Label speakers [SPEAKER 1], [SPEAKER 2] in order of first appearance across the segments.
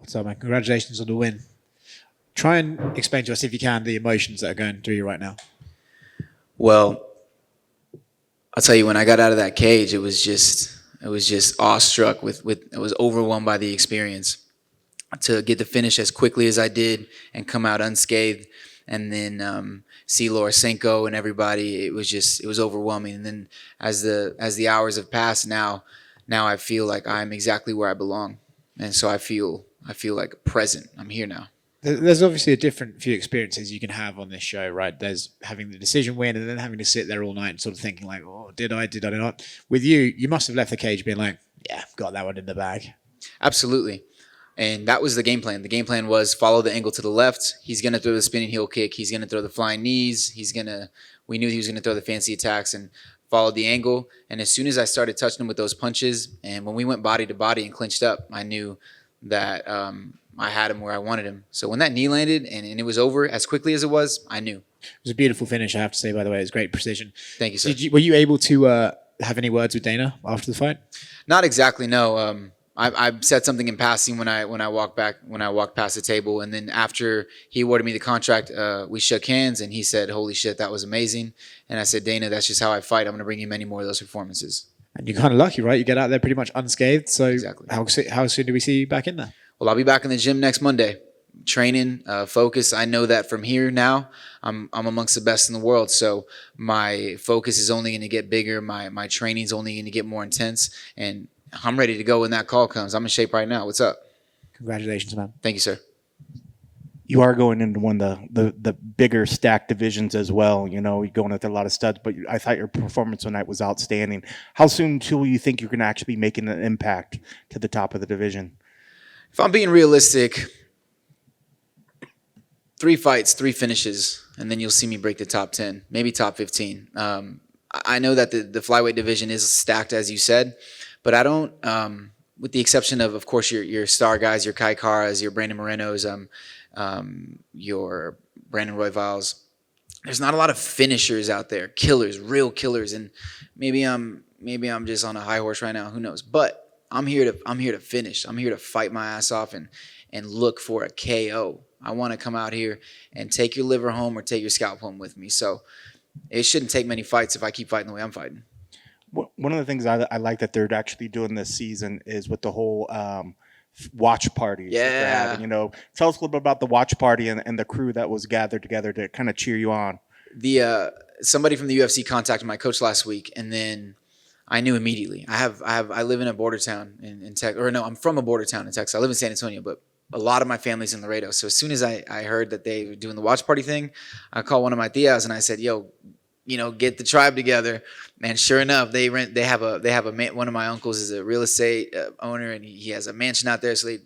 [SPEAKER 1] What's up, man? Congratulations on the win. Try and explain to us, if you can, the emotions that are going through you right now.
[SPEAKER 2] Well, I'll tell you, when I got out of that cage, it was just awestruck I was overwhelmed by the experience. To get the finish as quickly as I did and come out unscathed, and then see Lorisenko and everybody, it was overwhelming. And then as the hours have passed, now I feel like I'm exactly where I belong, and so I feel like present. I'm here now.
[SPEAKER 1] There's obviously a different few experiences you can have on this show, right? There's having the decision win and then having to sit there all night and sort of thinking like, oh, did I not? With you must have left the cage being like, yeah, got that one in the bag.
[SPEAKER 2] Absolutely. And that was the game plan. The game plan was follow the angle to the left. He's going to throw the spinning heel kick. He's going to throw the flying knees. We knew he was going to throw the fancy attacks, and followed the angle. And as soon as I started touching him with those punches, and when we went body to body and clinched up, I knew that I had him where I wanted him. So when that knee landed and it was over as quickly as it was, I knew.
[SPEAKER 1] It was a beautiful finish, I have to say, by the way. It was great precision.
[SPEAKER 2] Thank you, sir.
[SPEAKER 1] Were you able to have any words with Dana after the fight?
[SPEAKER 2] Not exactly, no. I said something in passing when I walked past the table, and then after he awarded me the contract, we shook hands, and he said, "Holy shit, that was amazing." And I said, "Dana, that's just how I fight. I'm going to bring you many more of those performances."
[SPEAKER 1] And you're kind of lucky, right? You get out there pretty much unscathed. So
[SPEAKER 2] exactly.
[SPEAKER 1] How soon do we see you back in there?
[SPEAKER 2] Well, I'll be back in the gym next Monday, training, focus. I know that from here now, I'm amongst the best in the world. So my focus is only going to get bigger. My training is only going to get more intense, and I'm ready to go when that call comes. I'm in shape right now. What's up?
[SPEAKER 1] Congratulations, man.
[SPEAKER 2] Thank you, sir.
[SPEAKER 3] You are going into one of the bigger stacked divisions as well. You know, you're going into a lot of studs, but I thought your performance tonight was outstanding. How soon till you think you can actually be making an impact to the top of the division?
[SPEAKER 2] If I'm being realistic, 3 fights, 3 finishes, and then you'll see me break the top 10, maybe top 15. I know that the flyweight division is stacked, as you said, but I don't, with the exception of course, your star guys, your Kai Karas, your Brandon Morenos, your Brandon Royvals. There's not a lot of finishers out there, killers, real killers, and maybe I'm just on a high horse right now. Who knows? But I'm here to finish. I'm here to fight my ass off and look for a KO. I want to come out here and take your liver home or take your scalp home with me. So it shouldn't take many fights if I keep fighting the way I'm fighting.
[SPEAKER 3] One of the things I like that they're actually doing this season is with the whole watch party.
[SPEAKER 2] Yeah.
[SPEAKER 3] You know, tell us a little bit about the watch party and the crew that was gathered together to kind of cheer you on.
[SPEAKER 2] Somebody from the UFC contacted my coach last week, and then I knew immediately. I live in a border town in Texas, or no, I'm from a border town in Texas. I live in San Antonio, but a lot of my family's in Laredo. So as soon as I heard that they were doing the watch party thing, I called one of my tias and I said, "Yo, you know, get the tribe together." Man, sure enough, they have a one of my uncles is a real estate owner, and he has a mansion out there. So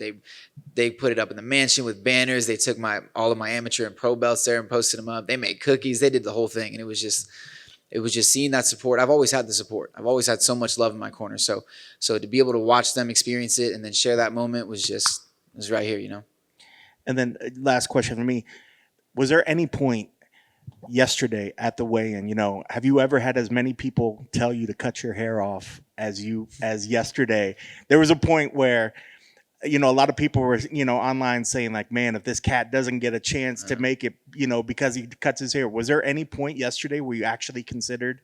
[SPEAKER 2] they put it up in the mansion with banners. They took all of my amateur and pro belts there and posted them up. They made cookies. They did the whole thing, and it was just seeing that support. I've always had the support. I've always had so much love in my corner. So to be able to watch them experience it and then share that moment was right here, you know.
[SPEAKER 3] And then last question for me: was there any point yesterday at the weigh-in, you know, have you ever had as many people tell you to cut your hair off as yesterday? There was a point where, you know, a lot of people were, you know, online saying like, man, if this cat doesn't get a chance to make it, you know, because he cuts his hair. Was there any point yesterday where you actually considered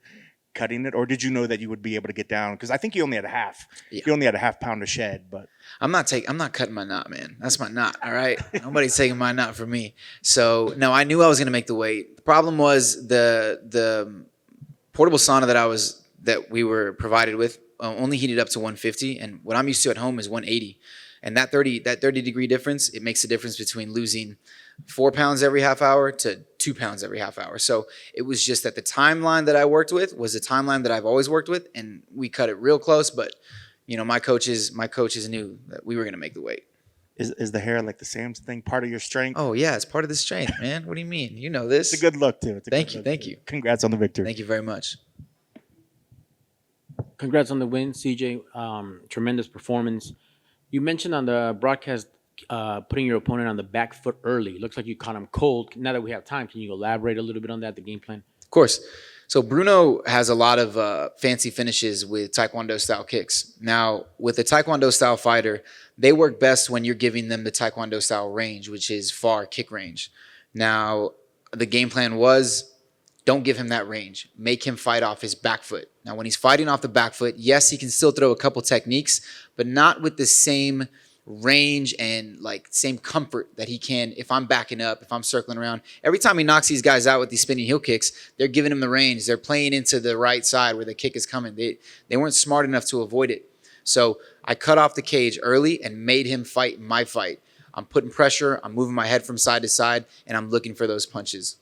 [SPEAKER 3] cutting it, or did you know that you would be able to get down? Because I think you only had a half. Yeah. You only had a half pound to shed, but
[SPEAKER 2] I'm not cutting my knot, man. That's my knot. All right. Nobody's taking my knot from me. So no, I knew I was going to make the weight. The problem was the portable sauna that we were provided with only heated up to 150, and what I'm used to at home is 180. And that 30 degree difference, it makes a difference between losing 4 pounds every half hour to 2 pounds every half hour. So it was just that the timeline that I worked with was the timeline that I've always worked with, and we cut it real close. But you know, my coaches knew that we were going to make the weight.
[SPEAKER 3] Is the hair like the same thing part of your strength?
[SPEAKER 2] Oh yeah, it's part of the strength, man. What do you mean? You know this.
[SPEAKER 3] It's a good look too.
[SPEAKER 2] Thank you.
[SPEAKER 3] Congrats on the victory.
[SPEAKER 2] Thank you very much.
[SPEAKER 4] Congrats on the win, CJ. Tremendous performance. You mentioned on the broadcast putting your opponent on the back foot early. Looks like you caught him cold. Now that we have time, can you elaborate a little bit on that, the game plan?
[SPEAKER 2] Of course. So Bruno has a lot of fancy finishes with Taekwondo style kicks. Now, with a Taekwondo style fighter, they work best when you're giving them the Taekwondo style range, which is far kick range. Now, the game plan was don't give him that range. Make him fight off his back foot. Now, when he's fighting off the back foot, yes, he can still throw a couple techniques, but not with the same range and like same comfort that he can if I'm backing up, if I'm circling around. Every time he knocks these guys out with these spinning heel kicks, they're giving him the range. They're playing into the right side where the kick is coming. They weren't smart enough to avoid it. So I cut off the cage early and made him fight my fight. I'm putting pressure, I'm moving my head from side to side, and I'm looking for those punches.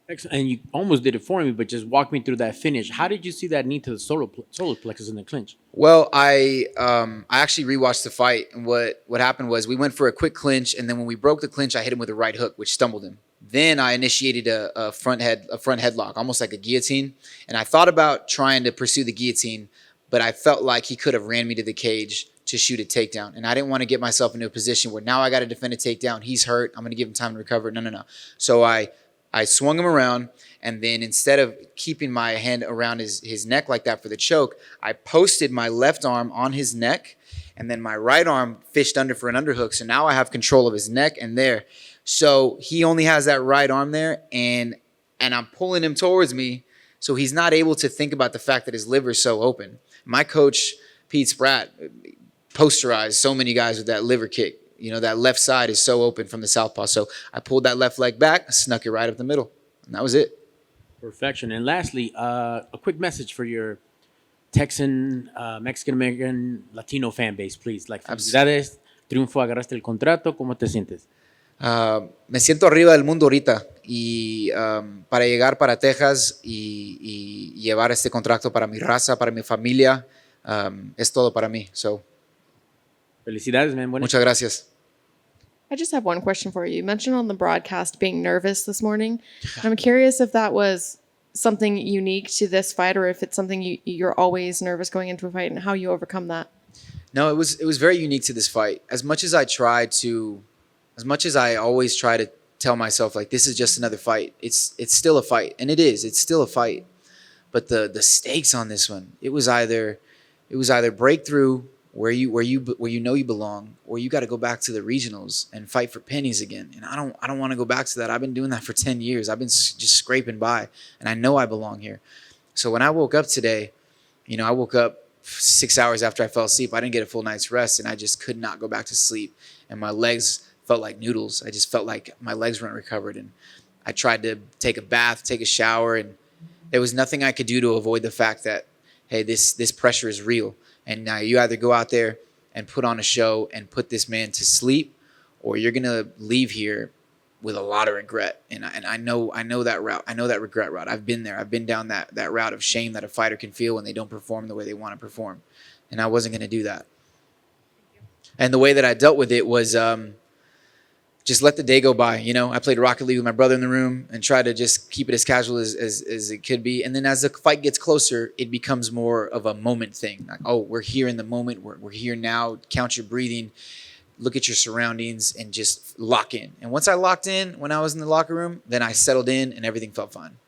[SPEAKER 4] Excellent. And you almost did it for me, but just walk me through that finish. How did you see that knee to the solar plexus in the clinch?
[SPEAKER 2] Well, I actually rewatched the fight, and what happened was we went for a quick clinch, and then when we broke the clinch, I hit him with a right hook, which stumbled him. Then I initiated a front headlock, almost like a guillotine, and I thought about trying to pursue the guillotine, but I felt like he could have ran me to the cage to shoot a takedown, and I didn't want to get myself into a position where now I got to defend a takedown. He's hurt. I'm going to give him time to recover. No. So I swung him around, and then instead of keeping my hand around his neck like that for the choke, I posted my left arm on his neck, and then my right arm fished under for an underhook. So now I have control of his neck and there. So he only has that right arm there, and I'm pulling him towards me, so he's not able to think about the fact that his liver is so open. My coach, Pete Spratt, posterized so many guys with that liver kick. You know, that left side is so open from the southpaw. So I pulled that left leg back, snuck it right up the middle, and that was it.
[SPEAKER 4] Perfection. And lastly, a quick message for your Texan, Mexican-American, Latino fan base, please. Like, felicidades, triunfo, agarraste el contrato, ¿cómo te sientes?
[SPEAKER 2] Me siento arriba del mundo ahorita y para llegar para Texas y llevar este contrato para mi raza, para mi familia, es todo para mí. So,
[SPEAKER 4] felicidades, man.
[SPEAKER 2] Muchas gracias.
[SPEAKER 5] I just have one question for you. You mentioned on the broadcast being nervous this morning. I'm curious if that was something unique to this fight or if it's something you're always nervous going into a fight and how you overcome that.
[SPEAKER 2] No, it was very unique to this fight. As much as I always try to tell myself like this is just another fight, it's still a fight, and it's still a fight. But the stakes on this one, it was either breakthrough where you know you belong, or you got to go back to the regionals and fight for pennies again. And I don't want to go back to that. I've been doing that for 10 years. I've been just scraping by, and I know I belong here. So when I woke up today, I woke up 6 hours after I fell asleep. I didn't get a full night's rest, and I just could not go back to sleep. And my legs felt like noodles. I just felt like my legs weren't recovered. And I tried to take a bath, take a shower, and there was nothing I could do to avoid the fact that, hey, this pressure is real. And now you either go out there and put on a show and put this man to sleep, or you're going to leave here with a lot of regret. And I know that route. I know that regret route. I've been there. I've been down that route of shame that a fighter can feel when they don't perform the way they want to perform. And I wasn't going to do that. And the way that I dealt with it was just let the day go by. I played Rocket League with my brother in the room and tried to just keep it as casual as it could be. And then as the fight gets closer, it becomes more of a moment thing. Like, oh, we're here in the moment. We're here now. Count your breathing. Look at your surroundings and just lock in. And once I locked in when I was in the locker room, then I settled in and everything felt fine.